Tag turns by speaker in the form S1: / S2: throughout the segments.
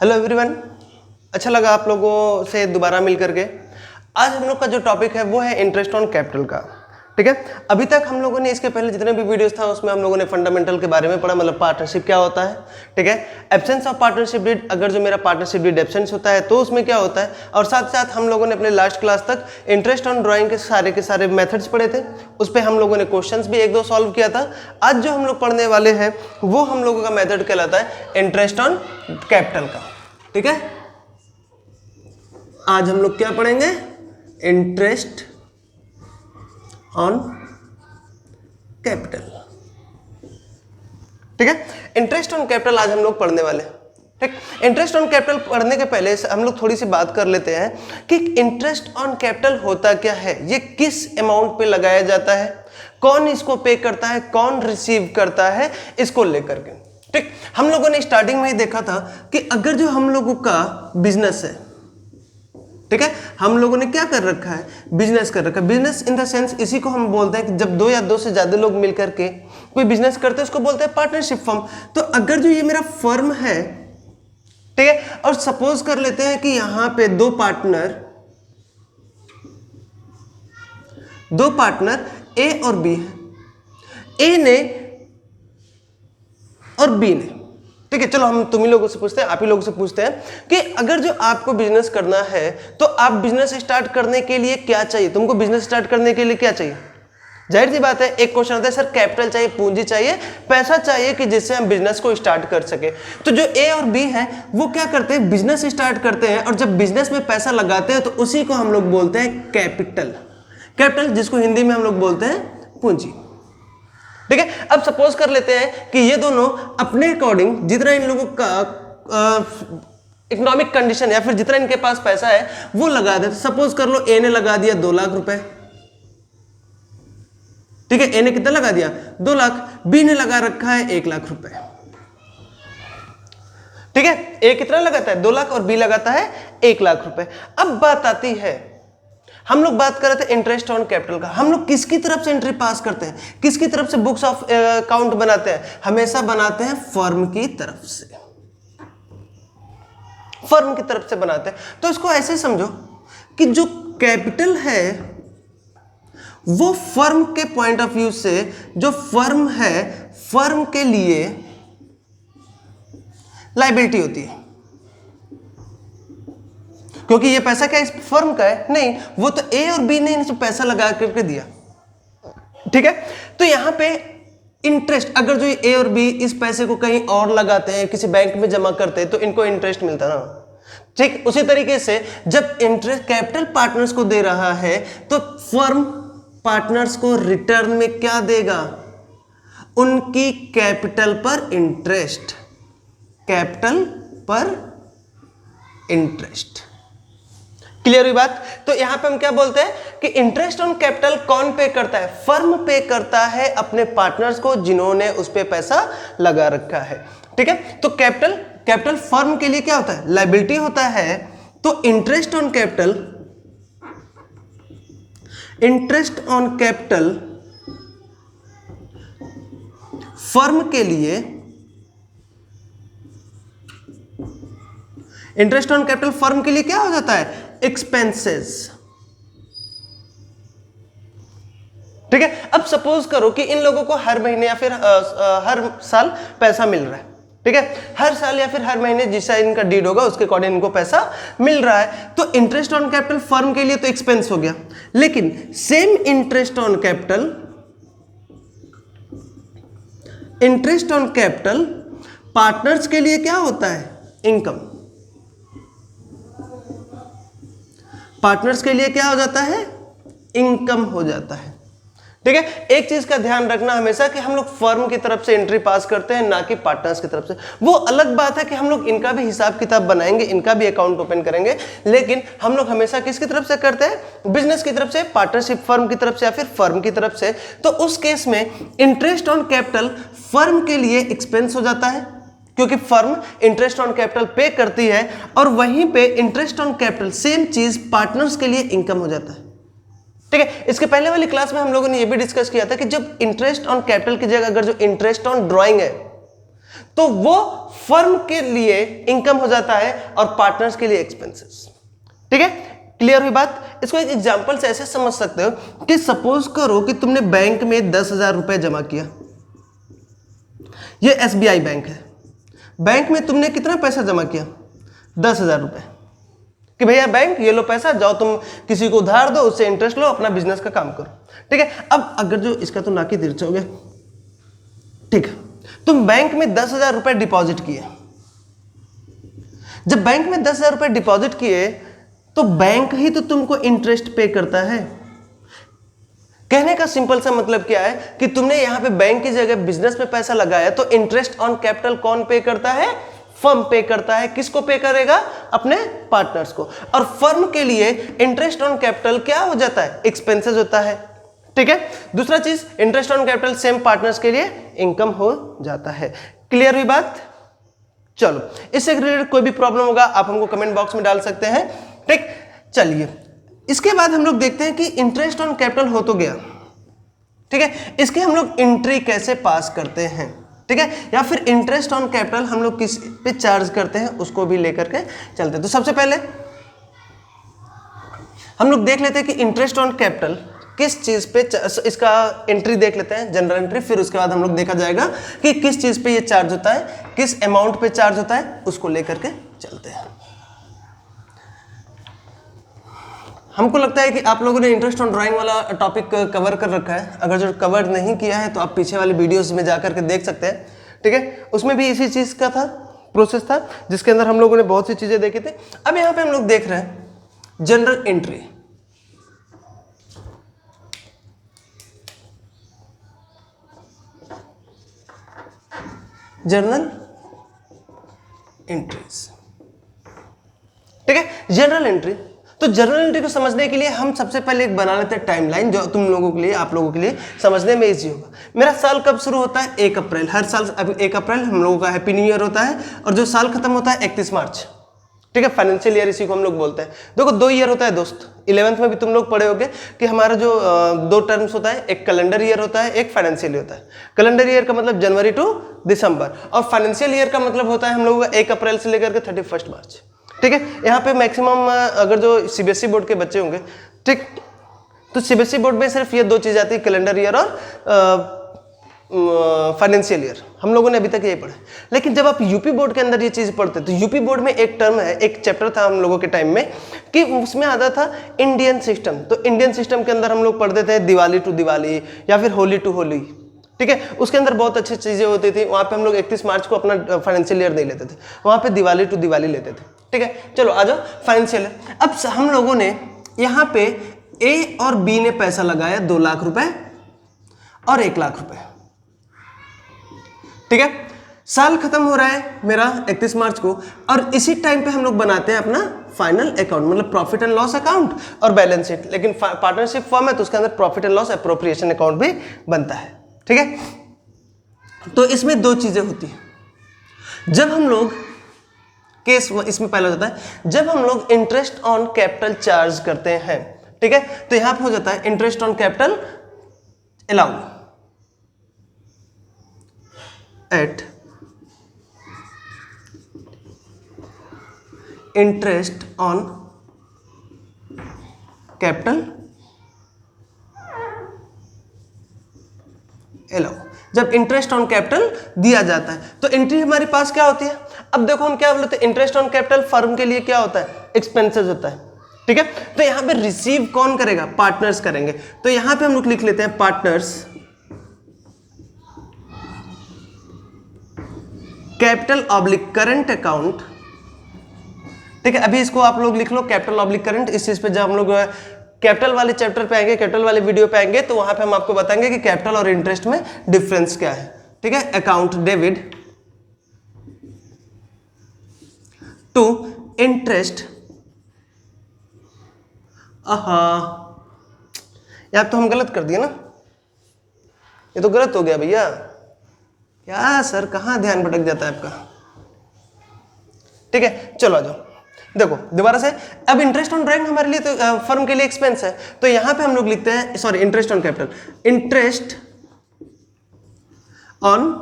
S1: Hello everyone, अच्छा लगा आप लोगों से दोबारा मिल करके। आज हम लोग का जो टॉपिक है वो है इंटरेस्ट ऑन कैपिटल का। ठीक है, अभी तक हम लोगों ने इसके पहले जितने भी वीडियोस था उसमें हम लोगों ने फंडामेंटल के बारे में पढ़ा, मतलब पार्टनरशिप क्या होता है। ठीक है, एब्सेंस ऑफ पार्टनरशिप डीड, अगर जो मेरा पार्टनरशिप डीड एब्सेंस होता है तो उसमें क्या होता है, और साथ साथ हम लोगों ने अपने लास्ट क्लास तक इंटरेस्ट ऑन ड्राइंग के सारे मेथड्स पढ़े थे। उस पर हम लोगों ने क्वेश्चंस भी एक दो सॉल्व किया था। आज जो हम लोग पढ़ने वाले हैं वो हम लोगों का मेथड कहलाता है इंटरेस्ट ऑन कैपिटल का। ठीक है, आज हम लोग क्या पढ़ेंगे, इंटरेस्ट ऑन कैपिटल। ठीक है, इंटरेस्ट ऑन कैपिटल आज हम लोग पढ़ने वाले हैं। ठीक, इंटरेस्ट ऑन कैपिटल पढ़ने के पहले हम लोग थोड़ी सी बात कर लेते हैं कि इंटरेस्ट ऑन कैपिटल होता क्या है, ये किस अमाउंट पे लगाया जाता है, कौन इसको पे करता है, कौन रिसीव करता है, इसको लेकर के। ठीक, हम लोगों ने स्टार्टिंग में ही देखा था कि अगर जो हम लोगों का बिजनेस है, ठीक है, हम लोगों ने क्या कर रखा है, बिजनेस कर रखा है। बिजनेस इन द सेंस इसी को हम बोलते हैं कि जब दो या दो से ज्यादा लोग मिलकर के कोई बिजनेस करते हैं उसको बोलते हैं पार्टनरशिप फर्म। तो अगर जो ये मेरा फर्म है, ठीक है, और सपोज कर लेते हैं कि यहां पे दो पार्टनर ए और बी है, ए ने और बी ने। ठीक है, चलो हम तुम ही लोगों से पूछते हैं, आप ही लोगों से पूछते हैं कि अगर जो आपको बिजनेस करना है तो आप बिजनेस स्टार्ट करने के लिए क्या चाहिए, तुमको बिजनेस स्टार्ट करने के लिए क्या चाहिए। जाहिर सी बात है, एक क्वेश्चन आता है सर कैपिटल चाहिए, पूंजी चाहिए, पैसा चाहिए कि जिससे हम बिजनेस को स्टार्ट कर सके। तो जो ए और बी है वो क्या करते हैं, बिजनेस स्टार्ट करते हैं, और जब बिजनेस में पैसा लगाते हैं तो उसी को हम लोग बोलते हैं कैपिटल। कैपिटल जिसको हिंदी में हम लोग बोलते हैं पूंजी। ठीक है, अब सपोज कर लेते हैं कि ये दोनों अपने अकॉर्डिंग जितना इन लोगों का इकोनॉमिक कंडीशन या फिर जितना इनके पास पैसा है वो लगा देते। सपोज कर लो ए ने लगा दिया 2 लाख रुपए। ठीक है, ए ने कितना लगा दिया, 2 लाख। बी ने लगा रखा है 1 लाख रुपए। ठीक है, ए कितना लगाता है, 2 लाख, और बी लगाता है 1 लाख रुपए। अब बात आती है, हम लोग बात कर रहे थे इंटरेस्ट ऑन कैपिटल का। हम लोग किसकी तरफ से एंट्री पास करते हैं, किसकी तरफ से बुक्स ऑफ अकाउंट बनाते हैं, हमेशा बनाते हैं फर्म की तरफ से, फर्म की तरफ से बनाते हैं। तो इसको ऐसे समझो कि जो कैपिटल है वो फर्म के पॉइंट ऑफ व्यू से, जो फर्म है, फर्म के लिए लायबिलिटी होती है, क्योंकि ये पैसा क्या इस फर्म का है, नहीं, वो तो ए और बी ने इनसे पैसा लगा करके दिया। ठीक है, तो यहां पे इंटरेस्ट, अगर जो ए और बी इस पैसे को कहीं और लगाते हैं, किसी बैंक में जमा करते हैं, तो इनको इंटरेस्ट मिलता ना। ठीक, उसी तरीके से जब इंटरेस्ट कैपिटल पार्टनर्स को दे रहा है तो फर्म पार्टनर्स को रिटर्न में क्या देगा, उनकी कैपिटल पर इंटरेस्ट, कैपिटल पर इंटरेस्ट। क्लियर हुई बात। तो यहां पे हम क्या बोलते हैं कि इंटरेस्ट ऑन कैपिटल कौन पे करता है, फर्म पे करता है अपने पार्टनर्स को जिन्होंने उस पे पैसा लगा रखा है। ठीक है, तो कैपिटल फर्म के लिए क्या होता है, लायबिलिटी होता है। तो इंटरेस्ट ऑन कैपिटल फर्म के लिए, इंटरेस्ट ऑन कैपिटल फर्म के लिए क्या हो जाता है, एक्सपेंसेस। ठीक है, अब सपोज करो कि इन लोगों को हर महीने या फिर हर साल पैसा मिल रहा है। ठीक है, हर साल या फिर हर महीने जैसा इनका डीड होगा उसके अकॉर्डिंग इनको पैसा मिल रहा है। तो इंटरेस्ट ऑन कैपिटल फर्म के लिए तो एक्सपेंस हो गया, लेकिन same interest on capital partners के लिए क्या होता है, इनकम। पार्टनर्स के लिए क्या हो जाता है, इनकम हो जाता है। ठीक है, एक चीज का ध्यान रखना हमेशा कि हम लोग फर्म की तरफ से एंट्री पास करते हैं, ना कि पार्टनर्स की तरफ से। वो अलग बात है कि हम लोग इनका भी हिसाब किताब बनाएंगे, इनका भी अकाउंट ओपन करेंगे, लेकिन हम लोग हमेशा किसकी तरफ से करते हैं, बिजनेस की तरफ से, पार्टनरशिप फर्म की तरफ से या फिर फर्म की तरफ से। तो उस केस में इंटरेस्ट ऑन कैपिटल फर्म के लिए एक्सपेंस हो जाता है, क्योंकि फर्म इंटरेस्ट ऑन कैपिटल पे करती है, और वहीं पे इंटरेस्ट ऑन कैपिटल सेम चीज पार्टनर्स के लिए इनकम हो जाता है। ठीक है, इसके पहले वाली क्लास में हम लोगों ने ये भी डिस्कस किया था कि जब इंटरेस्ट ऑन कैपिटल की जगह अगर जो इंटरेस्ट ऑन ड्राइंग है तो वो फर्म के लिए इनकम हो जाता है और पार्टनर्स के लिए एक्सपेंसेस। ठीक है, क्लियर हुई बात। इसको एक एग्जांपल से ऐसे समझ सकते हो कि सपोज करो कि तुमने बैंक में 10,000 रुपए जमा किया, ये एसबीआई बैंक है, बैंक में तुमने कितना पैसा जमा किया, 10,000 रुपए, कि भैया बैंक ये लो पैसा, जाओ तुम किसी को उधार दो, उससे इंटरेस्ट लो, अपना बिजनेस का काम करो। ठीक है, अब अगर जो इसका तो नाकी तिरछा हो गया, ठीक है, तुम बैंक में 10,000 रुपए डिपॉजिट किए। जब बैंक में 10,000 रुपए डिपॉजिट किए तो बैंक ही तो तुमको इंटरेस्ट पे करता है। कहने का सिंपल सा मतलब क्या है कि तुमने यहां पे बैंक की जगह बिजनेस में पैसा लगाया, तो इंटरेस्ट ऑन कैपिटल कौन पे करता है, फर्म पे करता है। किसको पे करेगा, अपने पार्टनर्स को। और फर्म के लिए इंटरेस्ट ऑन कैपिटल क्या हो जाता है, एक्सपेंसेस होता है। ठीक है, दूसरा चीज interest on capital same partners के लिए इनकम हो जाता है। क्लियर हुई बात। चलो, इससे रिलेटेड कोई भी प्रॉब्लम होगा आप हमको कमेंट बॉक्स में डाल सकते हैं। ठीक, चलिए इसके बाद हम लोग देखते हैं कि इंटरेस्ट ऑन कैपिटल हो तो गया। ठीक है, इसके हम लोग एंट्री कैसे पास करते हैं, ठीक है, या फिर इंटरेस्ट ऑन कैपिटल हम लोग किस पे चार्ज करते हैं उसको भी लेकर के चलते हैं। तो सबसे पहले हम लोग देख लेते हैं कि इंटरेस्ट ऑन कैपिटल किस चीज पे, इसका एंट्री देख लेते हैं, जनरल एंट्री। फिर उसके बाद हम लोग देखा जाएगा कि किस चीज पे ये चार्ज होता है, किस अमाउंट पे चार्ज होता है, उसको लेकर के चलते हैं। हमको लगता है कि आप लोगों ने इंटरेस्ट ऑन ड्राइंग वाला टॉपिक कवर कर रखा है। अगर जो कवर नहीं किया है तो आप पीछे वाले वीडियोस में जाकर के देख सकते हैं। ठीक है, उसमें भी इसी चीज का था, प्रोसेस था, जिसके अंदर हम लोगों ने बहुत सी चीजें देखी थी। अब यहाँ पे हम लोग देख रहे हैं जनरल एंट्री। Journal entries. ठीक है, जनरल एंट्री। तो जनरल एंट्री को समझने के लिए हम सबसे पहले एक बना लेते हैं टाइमलाइन, जो तुम लोगों के लिए, आप लोगों के लिए समझने में इजी होगा। मेरा साल कब शुरू होता है, 1 अप्रैल। हर साल अब 1 अप्रैल हम लोगों का हैप्पी न्यू ईयर होता है, और जो साल खत्म होता है 31 मार्च। ठीक है, फाइनेंशियल ईयर इसी को हम लोग बोलते हैं। देखो 2 ईयर होता है दोस्त, 11th में भी तुम लोग पढ़े होगे कि हमारा जो 2 टर्म्स होता है, एक कैलेंडर ईयर होता है, एक फाइनेंशियल ईयर होता है। कैलेंडर ईयर का मतलब जनवरी टू दिसंबर, और फाइनेंशियल ईयर का मतलब होता है हम लोगों का 1 अप्रैल से लेकर के 31 मार्च। ठीक है, यहाँ पे मैक्सिमम अगर जो सीबीएसई बोर्ड के बच्चे होंगे, ठीक, तो सीबीएसई बोर्ड में सिर्फ ये 2 चीज आती है, कैलेंडर ईयर और फाइनेंशियल ईयर। हम लोगों ने अभी तक यही पढ़ा। लेकिन जब आप यूपी बोर्ड के अंदर ये चीज पढ़ते, तो यूपी बोर्ड में एक टर्म है, एक चैप्टर था हम लोगों के टाइम में, कि उसमें आता था इंडियन सिस्टम। तो इंडियन सिस्टम के अंदर हम लोग पढ़ते थे दिवाली टू दिवाली या फिर होली टू होली। ठीक है, उसके अंदर बहुत अच्छी चीजें होती थी। वहां पे हम लोग 31 मार्च को अपना फाइनेंशियल ईयर नहीं लेते थे, वहां पे दिवाली टू दिवाली लेते थे। ठीक है, चलो आ जाओ फाइनेंशियल ईयर। अब हम लोगों ने यहाँ पे ए और बी ने पैसा लगाया 2 लाख रुपए और 1 लाख रुपए। ठीक है, साल खत्म हो रहा है मेरा 31 मार्च को, और इसी टाइम पे हम लोग बनाते हैं अपना फाइनल अकाउंट, मतलब प्रॉफिट एंड लॉस अकाउंट और बैलेंस शीट। लेकिन पार्टनरशिप फर्म है तो उसके अंदर profit and loss appropriation account भी बनता है। ठीक है, तो इसमें 2 चीजें होती हैं। जब हम लोग केस, इसमें पहला होता है जब हम लोग इंटरेस्ट ऑन कैपिटल चार्ज करते हैं। ठीक है, तो यहां पे हो जाता है interest on capital allow at interest on capital allow. जब इंटरेस्ट ऑन कैपिटल दिया जाता है तो एंट्री हमारे पास क्या होती है। अब देखो हम क्या बोलते हैं, इंटरेस्ट ऑन कैपिटल फर्म के लिए क्या होता है, एक्सपेंसेस होता है। ठीक है, तो यहां पे रिसीव कौन करेगा, पार्टनर्स करेंगे। तो यहां पे हम लोग लिख लेते हैं partners capital oblique current account. ठीक है, अभी इसको आप लोग लिख लो कैपिटल ऑब्लिक करंट। इस चीज पे जब हम लोग कैपिटल वाले चैप्टर पे आएंगे, कैपिटल वाले वीडियो पे आएंगे, तो वहां पे हम आपको बताएंगे कि कैपिटल और इंटरेस्ट में डिफरेंस क्या है। ठीक है, अकाउंट डेबिट टू इंटरेस्ट। यार तो हम गलत कर दिए ना, ये तो गलत हो गया भैया। क्या सर, कहां ध्यान भटक जाता है आपका। ठीक है, चलो आ जाओ, देखो दोबारा से। अब इंटरेस्ट ऑन ड्राइंग हमारे लिए तो फर्म के लिए एक्सपेंस है, तो यहां पे हम लोग लिखते हैं, sorry, interest on capital, interest on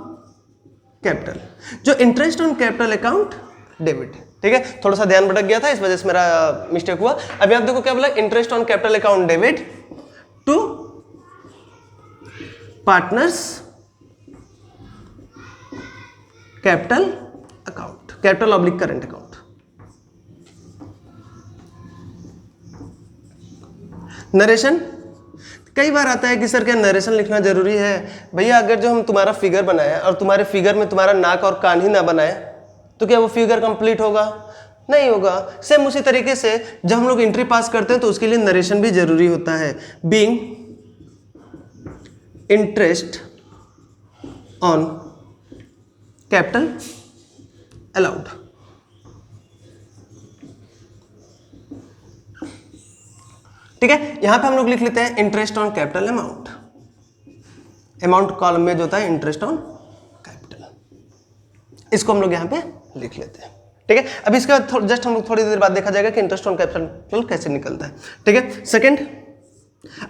S1: capital, जो interest on capital account debit. ठीक है, थोड़ा सा ध्यान भटक गया था, इस वजह से मेरा मिस्टेक हुआ। अभी आप देखो क्या बोला, interest on capital account debit to partners capital account, capital oblique current account. Narration, कई बार आता है कि सर क्या नरेशन लिखना जरूरी है? भैया अगर जो हम तुम्हारा फिगर बनाए और तुम्हारे फिगर में तुम्हारा नाक और कान ही ना बनाए तो क्या वो फिगर कंप्लीट होगा? नहीं होगा। सेम उसी तरीके से जब हम लोग एंट्री पास करते हैं तो उसके लिए नरेशन भी जरूरी होता है। Being interest on capital allowed. ठीक है, यहां पे हम लोग लिख लेते हैं interest on capital amount. Amount column में जो होता है इंटरेस्ट ऑन कैपिटल, इसको हम लोग यहां पे लिख लेते हैं। ठीक है, अब इसका जस्ट हम लोग थोड़ी देर बाद देखा जाएगा कि इंटरेस्ट ऑन कैपिटल कैसे निकलता है। ठीक है, सेकंड,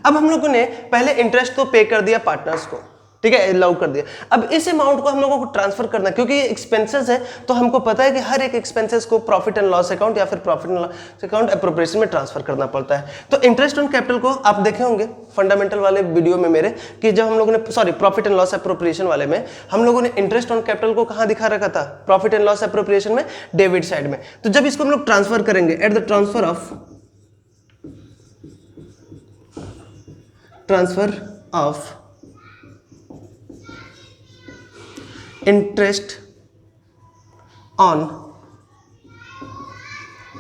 S1: अब हम लोगों ने पहले इंटरेस्ट तो पे कर दिया पार्टनर्स को, ठीक है, अलाउ कर दिया। अब इस अमाउंट को हम लोगों को ट्रांसफर करना, क्योंकि ये एक्सपेंसेस है तो हमको पता है कि हर एक एक्सपेंसेस को प्रॉफिट एंड लॉस अकाउंट या फिर profit and loss account appropriation में ट्रांसफर करना पड़ता है। तो इंटरेस्ट ऑन कैपिटल को आप देखे होंगे फंडामेंटल वाले वीडियो में मेरे, कि जब हम लोगों ने प्रॉफिट एंड लॉस एप्रोप्रिएशन वाले में हम लोगों ने इंटरेस्ट ऑन कैपिटल को कहां दिखा रखा था? प्रॉफिट एंड लॉस एप्रोप्रिएशन में, डेबिट साइड में। तो जब इसको हम लोग ट्रांसफर करेंगे at the transfer of interest on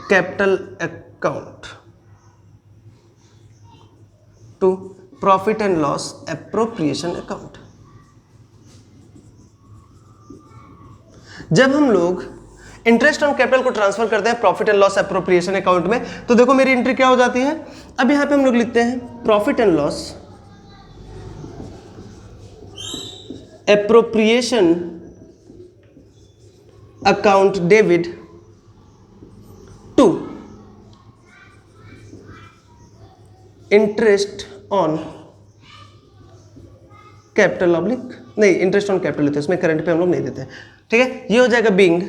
S1: capital account to profit and loss appropriation account. जब हम लोग इंटरेस्ट ऑन कैपिटल को ट्रांसफर करते हैं profit and loss appropriation account में, तो देखो मेरी एंट्री क्या हो जाती है। अब यहां पे हम लोग लिखते हैं profit and loss appropriation account debit to interest on capital oblique, नहीं इंटरेस्ट ऑन कैपिटल लेते हैं, इसमें करंट पे हम लोग नहीं देते। ठीक है, ये हो जाएगा बीइंग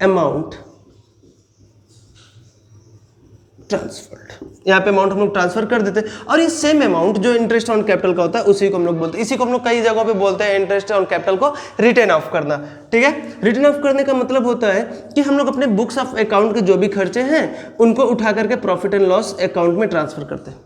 S1: अमाउंट ट्रांसफर्ड। यहाँ पे अमाउंट हम लोग ट्रांसफर कर देते हैं और ये सेम अमाउंट जो इंटरेस्ट ऑन कैपिटल का होता है उसी को हम लोग बोलते हैं। इसी को हम लोग कई जगहों पे बोलते हैं इंटरेस्ट ऑन कैपिटल को रिटर्न ऑफ करना। ठीक है, रिटर्न ऑफ करने का मतलब होता है कि हम लोग अपने बुक्स ऑफ अकाउंट के जो भी खर्चे हैं उनको उठा करके प्रॉफिट एंड लॉस अकाउंट में ट्रांसफर करते हैं।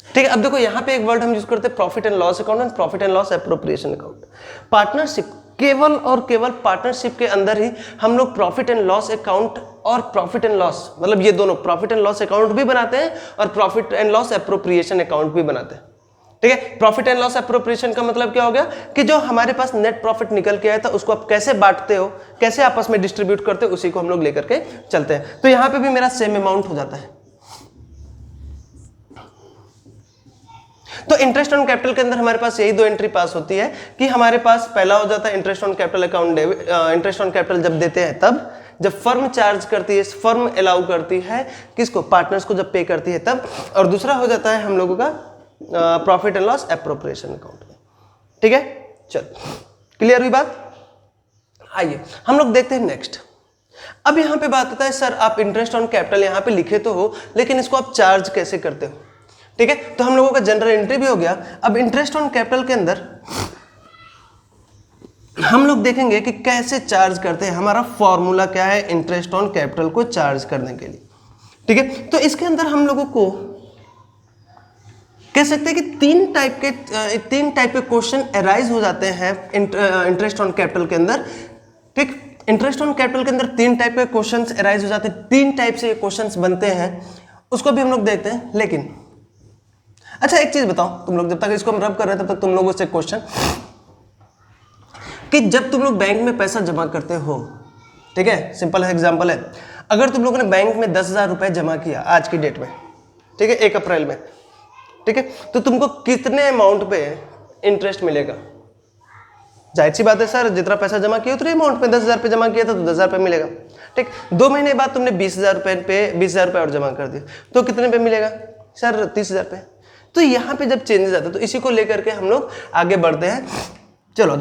S1: ठीक है, अब देखो यहाँ पे एक वर्ड हम यूज करते हैं profit and loss account and profit and loss appropriation account. Partnership, केवल और केवल पार्टनरशिप के अंदर ही हम लोग प्रॉफिट एंड लॉस अकाउंट और प्रॉफिट एंड लॉस, मतलब ये दोनों प्रॉफिट एंड लॉस अकाउंट भी बनाते हैं और profit and loss appropriation account भी बनाते हैं। ठीक है, प्रॉफिट एंड लॉस एप्रोप्रिएशन का मतलब क्या हो गया कि जो हमारे पास नेट प्रॉफिट निकल के आया था उसको आप कैसे बांटते हो, कैसे आपस में डिस्ट्रीब्यूट करते हो, उसी को हम लोग लेकर के चलते हैं। तो यहां पे भी मेरा सेम अमाउंट हो जाता है। तो इंटरेस्ट ऑन कैपिटल के अंदर हमारे पास यही दो एंट्री पास होती है कि हमारे पास पहला हो जाता है interest on capital account debit. Interest on capital जब देते हैं तब, जब फर्म चार्ज करती है, फर्म अलाउ करती है किसको, पार्टनर्स को जब पे करती है तब। और दूसरा हो जाता है हम लोगों का profit and loss appropriation account में। ठीक है, चल क्लियर हुई बात। आइए हम लोग देखते हैं नेक्स्ट। अब यहां पे बात आता है सर आप इंटरेस्ट ऑन कैपिटल यहां पे लिखे तो हो लेकिन इसको आप चार्ज कैसे करते हो। ठीक है, तो हम लोगों का जनरल एंट्री भी हो गया। अब इंटरेस्ट ऑन कैपिटल के अंदर हम लोग देखेंगे कि कैसे चार्ज करते हैं, हमारा फॉर्मूला क्या है इंटरेस्ट ऑन कैपिटल को चार्ज करने के लिए। ठीक है, तो इसके अंदर हम लोगों को कह सकते हैं कि तीन टाइप के क्वेश्चन अराइज हो जाते हैं इंटरेस्ट ऑन कैपिटल के अंदर। ठीक, इंटरेस्ट ऑन कैपिटल के अंदर तीन टाइप के क्वेश्चंस अराइज हो जाते हैं, तीन टाइप से ये क्वेश्चंस बनते हैं, उसको भी हम लोग देखते हैं। लेकिन अच्छा एक चीज बताओ, तुम लोग जब तक इसको हम रब कर रहे हैं तब तक तुम लोगों से क्वेश्चन कि जब तुम लोग बैंक में पैसा जमा करते हो, ठीक है, सिंपल एग्जांपल है, अगर तुम लोगों ने बैंक में 10,000 रुपए जमा किया आज की डेट में, ठीक है, 1 अप्रैल में, ठीक है, तो तुमको कितने अमाउंट पे इंटरेस्ट मिलेगा? जाहिर सी बात है सर, जितना पैसा जमा किया उतने अमाउंट पे, 10,000 पे जमा किया था तो 10,000 पे मिलेगा। ठीक, 2 महीने बाद तुमने 20,000 रुपए पे 20,000 रुपए और जमा कर दिया तो कितने पे मिलेगा सर? 30,000 पे। तो यहाँ पे जब चेंजेस आता है तो इसी को लेकर के हम लोग आगे बढ़ते हैं। चलो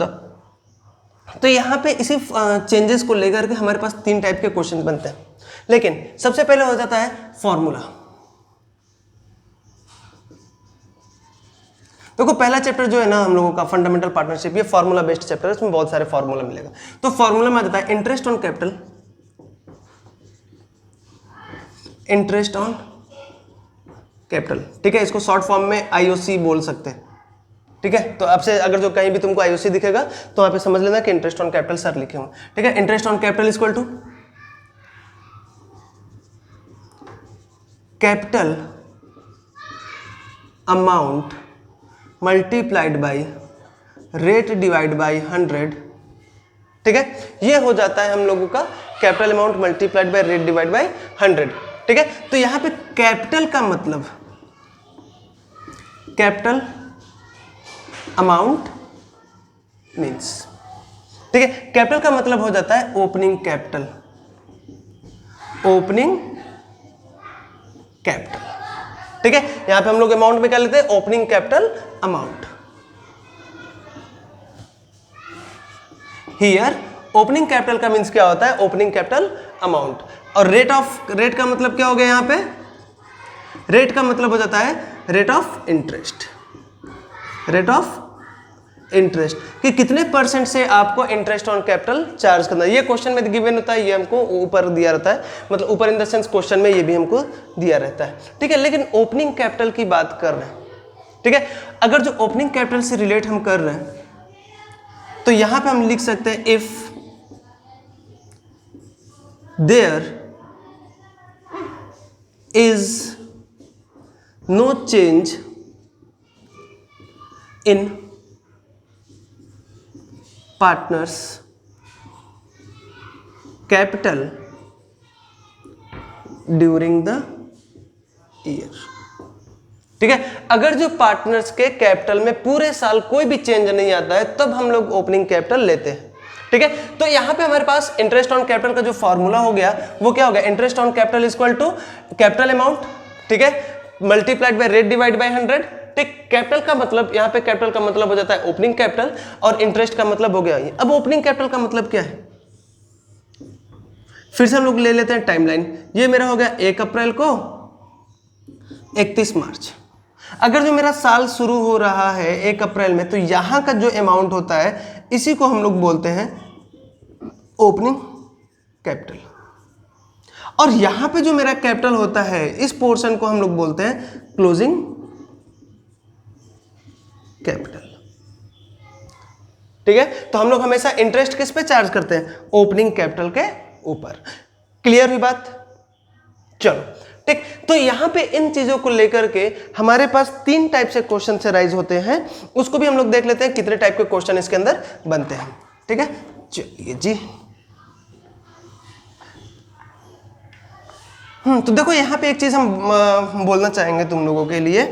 S1: तो यहाँ पे इसी चेंजेस को लेकर के हमारे पास 3 टाइप के क्वेश्चन बनते हैं। लेकिन सबसे पहले हो जाता है फॉर्मूला। देखो पहला चैप्टर जो है ना हम लोगों का फंडामेंटल पार्टनरशिप, ये फॉर्मूला बेस्ड चैप्टर है, इसमें बहुत सारे फॉर्मूला मिलेगा। तो फॉर्मूला में आ जाता है interest on capital, interest on capital, ठीक है। इसको शॉर्ट फॉर्म में आईओसी बोल सकते हैं, ठीक है। तो आपसे अगर जो कहीं भी तुमको आईओसी दिखेगा तो वहां पे समझ लेना कि इंटरेस्ट ऑन कैपिटल सर लिखे होंगे, ठीक है। Interest on capital equal to capital amount multiplied by rate divide by 100, ठीक है। ये हो जाता है हम लोगों का capital amount multiplied by rate divide by 100, ठीक है। तो यहां पे कैपिटल का मतलब कैपिटल अमाउंट मीन्स, ठीक है। कैपिटल का मतलब हो जाता है ओपनिंग कैपिटल, ओपनिंग कैपिटल, ठीक है। यहां पे हम लोग अमाउंट में क्या लेते हैं, opening capital amount. Here opening capital का मीन्स क्या होता है, ओपनिंग कैपिटल अमाउंट। और रेट का मतलब क्या हो गया, यहां पे रेट का मतलब हो जाता है rate of interest, rate of interest कि कितने परसेंट से आपको इंटरेस्ट ऑन कैपिटल चार्ज करना है। ये क्वेश्चन में गिवन होता है, ये हमको ऊपर दिया रहता है, मतलब ऊपर इन द सेंस क्वेश्चन में ये भी हमको दिया रहता है, ठीक है। लेकिन ओपनिंग कैपिटल की बात कर रहे हैं, ठीक है। अगर जो ओपनिंग कैपिटल से रिलेट हम कर रहे हैं तो यहां पे हम लिख सकते हैं if there is no change in partners capital during the year, ठीक है। अगर जो पार्टनर्स के कैपिटल में पूरे साल कोई भी चेंज नहीं आता है तब हम लोग ओपनिंग कैपिटल लेते हैं, ठीक है। तो यहां पे हमारे पास इंटरेस्ट ऑन कैपिटल का जो फॉर्मूला हो गया वो क्या हो गया, interest on capital equal to capital amount, ठीक है, multiplied by rate divide by 100, ठीक। कैपिटल का मतलब यहाँ पे कैपिटल का मतलब हो जाता है ओपनिंग कैपिटल और इंटरेस्ट का मतलब हो गया ये। अब ओपनिंग कैपिटल का मतलब क्या है, फिर से हम लोग ले लेते हैं टाइमलाइन। ये मेरा हो गया 1 अप्रैल को 31 मार्च। अगर जो मेरा साल शुरू हो रहा है 1 अप्रैल में तो यहां का जो अमाउंट होता है इसी को हम लोग बोलते हैं ओपनिंग कैपिटल, और यहां पे जो मेरा कैपिटल होता है इस पोर्शन को हम लोग बोलते हैं क्लोजिंग कैपिटल, ठीक है। तो हम लोग हमेशा इंटरेस्ट किस पे चार्ज करते हैं, ओपनिंग कैपिटल के ऊपर। क्लियर हुई बात, चलो ठीक। तो यहां पे इन चीजों को लेकर के हमारे पास 3 टाइप से क्वेश्चन से राइज होते हैं, उसको भी हम लोग देख लेते हैं कितने टाइप के क्वेश्चन इसके अंदर बनते हैं, ठीक है। चलिए जी, तो देखो यहाँ पे एक चीज हम बोलना चाहेंगे तुम लोगों के लिए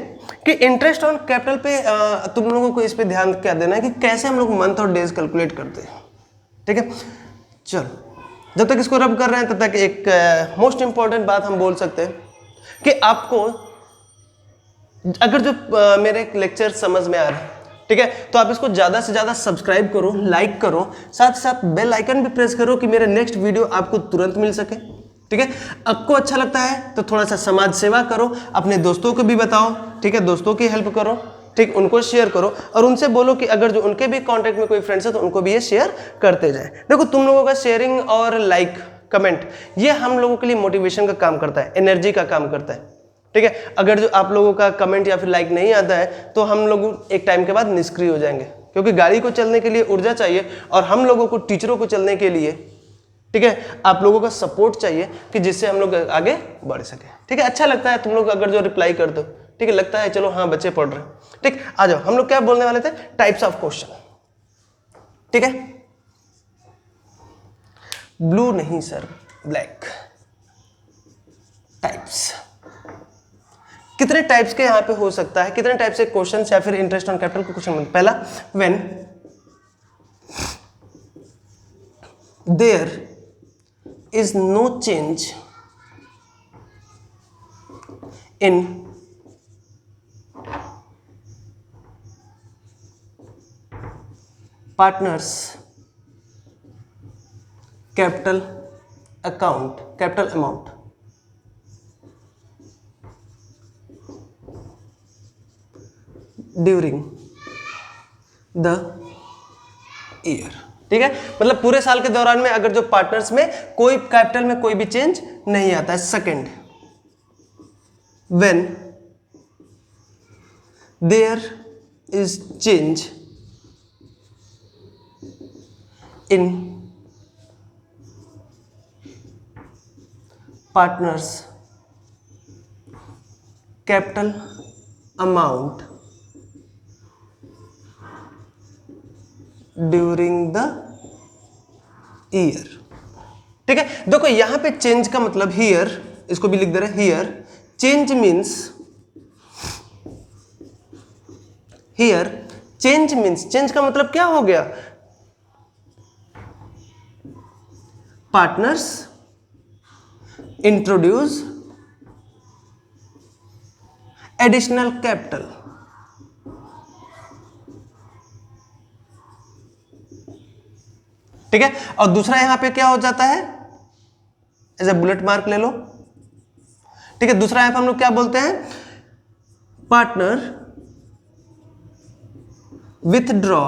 S1: कि इंटरेस्ट ऑन कैपिटल पे तुम लोगों को इस पे ध्यान क्या देना है कि कैसे हम लोग मंथ और डेज कैलकुलेट करते हैं, ठीक है। चलो जब तक इसको रब कर रहे हैं तब तक एक मोस्ट इंपॉर्टेंट बात हम बोल सकते हैं कि आपको अगर जो मेरे लेक्चर समझ में आ रहा है, ठीक है, तो आप इसको ज़्यादा से ज़्यादा सब्सक्राइब करो, लाइक करो, साथ साथ बेल आइकन भी प्रेस करो कि मेरे नेक्स्ट वीडियो आपको तुरंत मिल सके, ठीक है। आपको अच्छा लगता है तो थोड़ा सा समाज सेवा करो, अपने दोस्तों को भी बताओ, ठीक है, दोस्तों की हेल्प करो, ठीक, उनको शेयर करो और उनसे बोलो कि अगर जो उनके भी कांटेक्ट में कोई फ्रेंड्स है तो उनको भी ये शेयर करते जाए। देखो तुम लोगों का शेयरिंग और लाइक कमेंट ये हम लोगों के लिए मोटिवेशन का काम करता है, एनर्जी का काम करता है, ठीक है। अगर जो आप लोगों का कमेंट या फिर लाइक नहीं आता है तो हम लोग एक टाइम के बाद निष्क्रिय हो जाएंगे, क्योंकि गाड़ी को चलने के लिए ऊर्जा चाहिए और हम लोगों को टीचरों को चलने के लिए, ठीक है, आप लोगों का सपोर्ट चाहिए कि जिससे हम लोग आगे बढ़ सके, ठीक है। अच्छा लगता है तुम लोग अगर जो रिप्लाई कर दो, ठीक है, लगता है चलो हाँ बच्चे पढ़ रहे हैं, ठीक। आ जाओ, हम लोग क्या बोलने वाले थे, टाइप्स ऑफ क्वेश्चन, ठीक है। ब्लू नहीं सर, ब्लैक। टाइप्स कितने टाइप्स के यहां पे हो सकता है, कितने टाइप से क्वेश्चन या फिर इंटरेस्ट ऑन कैपिटल का क्वेश्चन। पहला, when there is no change in partners capital account, capital amount during the year. ठीक है, मतलब पूरे साल के दौरान में अगर जो पार्टनर्स में कोई कैपिटल में कोई भी चेंज नहीं आता है। Second, when there is change in partners capital amount during the year. ठीक है, देखो यहां पे चेंज का मतलब हियर, इसको भी लिख दे रहे हैं here. Change means, here change means, change का मतलब क्या हो गया? Partners introduce additional capital. ठीक है, और दूसरा यहां पे क्या हो जाता है, ऐसे बुलेट मार्क ले लो। ठीक है, दूसरा यहां पे हम लोग क्या बोलते हैं? Partner withdraw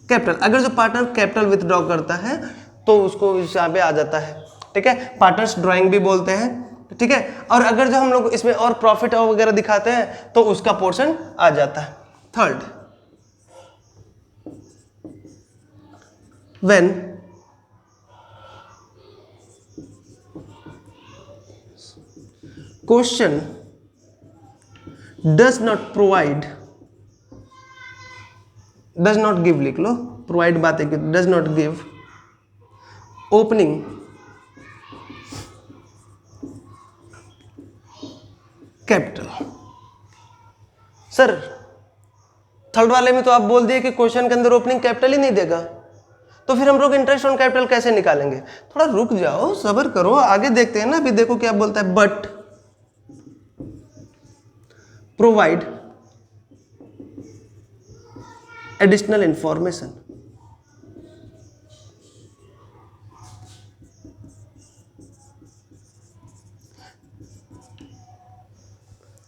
S1: capital. अगर जो पार्टनर कैपिटल विथड्रॉ करता है तो उसको यहां पे आ जाता है। ठीक है, पार्टनर्स ड्राइंग भी बोलते हैं। ठीक है, और अगर जो हम लोग इसमें और प्रॉफिट और वगैरह दिखाते हैं तो उसका पोर्शन आ जाता है। Third, when question does not provide, does not give, लिख लो, provide बात है कि does not give opening capital. Sir third वाले में तो आप बोल दिए कि क्वेश्चन के अंदर ओपनिंग कैपिटल ही नहीं देगा, तो फिर हम लोग इंटरेस्ट ऑन कैपिटल कैसे निकालेंगे? थोड़ा रुक जाओ, सब्र करो, आगे देखते हैं ना। अभी देखो क्या बोलता है, बट प्रोवाइड एडिशनल इंफॉर्मेशन।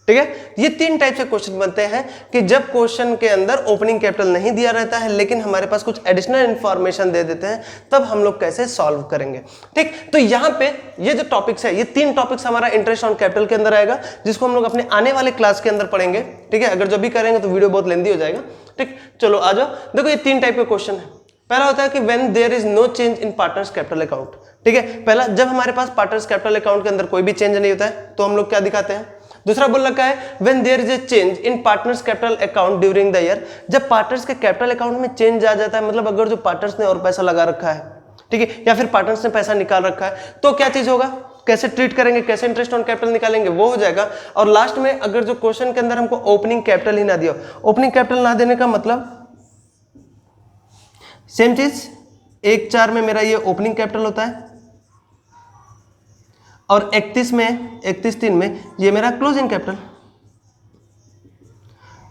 S1: ठीक है, ये तीन टाइप से क्वेश्चन बनते हैं कि जब क्वेश्चन के अंदर ओपनिंग कैपिटल नहीं दिया रहता है लेकिन हमारे पास कुछ एडिशनल इंफॉर्मेशन दे देते हैं, तब हम लोग कैसे सॉल्व करेंगे। ठीक, तो यहां पे ये जो टॉपिक्स है, ये तीन टॉपिक्स हमारा इंटरेस्ट ऑन कैपिटल के अंदर आएगा, जिसको हम लोग अपने आने वाले क्लास के अंदर पढ़ेंगे। ठीक है, अगर जो भी करेंगे तो वीडियो बहुत लेंदी हो जाएगा। ठीक, चलो आ जाओ। देखो ये तीन टाइप के क्वेश्चन है। पहला होता है कि when there is no change in partners capital account. ठीक है, पहला जब हमारे पास पार्टनर्स कैपिटल अकाउंट के अंदर कोई भी चेंज नहीं होता है तो हम लोग क्या दिखाते हैं। दूसरा बोल रखा है when there is a change in partners capital account during the year. जब पार्टनर्स के कैपिटल अकाउंट में चेंज आ जाता है, मतलब अगर जो पार्टनर्स ने और पैसा लगा रखा है, ठीक है, या फिर पार्टनर्स ने पैसा निकाल रखा है, तो क्या चीज होगा, कैसे ट्रीट करेंगे, कैसे इंटरेस्ट ऑन कैपिटल निकालेंगे, वो हो जाएगा। और लास्ट में अगर जो क्वेश्चन के अंदर हमको ओपनिंग कैपिटल ही ना दिया, ओपनिंग कैपिटल ना देने का मतलब सेम चीज 1/4 में मेरा ये ओपनिंग कैपिटल होता है और 31/3 में ये मेरा क्लोजिंग कैपिटल।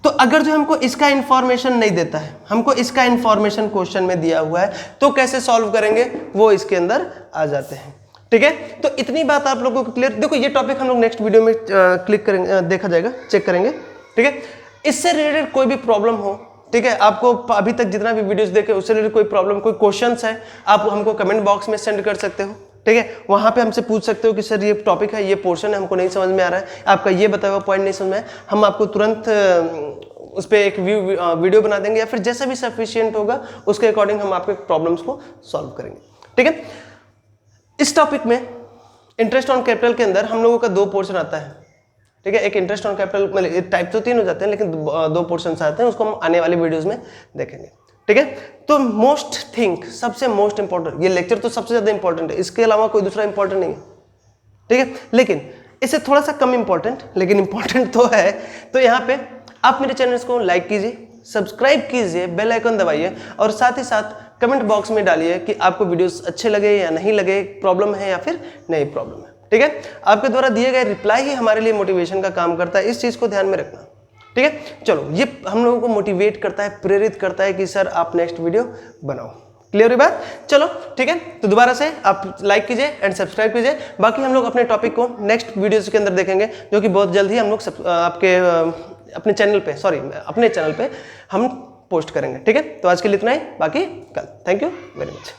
S1: तो अगर जो हमको इसका इंफॉर्मेशन नहीं देता है, हमको इसका इंफॉर्मेशन क्वेश्चन में दिया हुआ है, तो कैसे सॉल्व करेंगे, वो इसके अंदर आ जाते हैं। ठीक है, तो इतनी बात आप लोगों को क्लियर। देखो ये टॉपिक हम लोग नेक्स्ट वीडियो में क्लिक करेंगे, देखा जाएगा, चेक करेंगे। ठीक है, इससे रिलेटेड कोई भी प्रॉब्लम हो, ठीक है, आपको अभी तक जितना भी वीडियोस देखे उससे रिलेटेड कोई प्रॉब्लम, कोई क्वेश्चंस है, आप हमको कमेंट बॉक्स में सेंड कर सकते हो। ठीक है, वहां पे हमसे पूछ सकते हो कि सर ये टॉपिक है, ये पोर्शन है, हमको नहीं समझ में आ रहा है, आपका ये बताया हुआ पॉइंट नहीं समझ में आया, हम आपको तुरंत उस पर एक वीडियो बना देंगे, या फिर जैसा भी सफिशिएंट होगा उसके अकॉर्डिंग हम आपके प्रॉब्लम्स को सॉल्व करेंगे। ठीक है, इस टॉपिक में इंटरेस्ट ऑन कैपिटल के अंदर हम लोगों का 2 पोर्शन आता है। ठीक है, एक इंटरेस्ट ऑन कैपिटल, मतलब टाइप तो 3 हो जाते हैं लेकिन 2 पोर्शन आते हैं, उसको हम आने वाले वीडियोस में देखेंगे। ठीक है, तो मोस्ट थिंग, सबसे मोस्ट इंपॉर्टेंट, ये लेक्चर तो सबसे ज्यादा इंपॉर्टेंट है, इसके अलावा कोई दूसरा इंपॉर्टेंट नहीं है। ठीक है, लेकिन इससे थोड़ा सा कम इंपॉर्टेंट, लेकिन इंपॉर्टेंट तो है। तो यहाँ पे आप मेरे चैनल को लाइक कीजिए, सब्सक्राइब कीजिए, बेल आइकन दबाइए और साथ ही साथ कमेंट बॉक्स में डालिए कि आपको वीडियोस अच्छे लगे या नहीं लगे, प्रॉब्लम है या फिर नहीं प्रॉब्लम है। ठीक है, आपके द्वारा दिए गए रिप्लाई ही हमारे लिए मोटिवेशन का काम करता है, इस चीज को ध्यान में रखना। ठीक है, चलो ये हम लोगों को मोटिवेट करता है, प्रेरित करता है कि सर आप नेक्स्ट वीडियो बनाओ। क्लियर हुई बात? चलो ठीक है, तो दोबारा से आप लाइक कीजिए एंड सब्सक्राइब कीजिए। बाकी हम लोग अपने टॉपिक को नेक्स्ट वीडियोस के अंदर देखेंगे, जो कि बहुत जल्द ही हम लोग आपके अपने चैनल पे अपने चैनल पे हम पोस्ट करेंगे। ठीक है, तो आज के लिए इतना ही, बाकी कल। Thank you very much.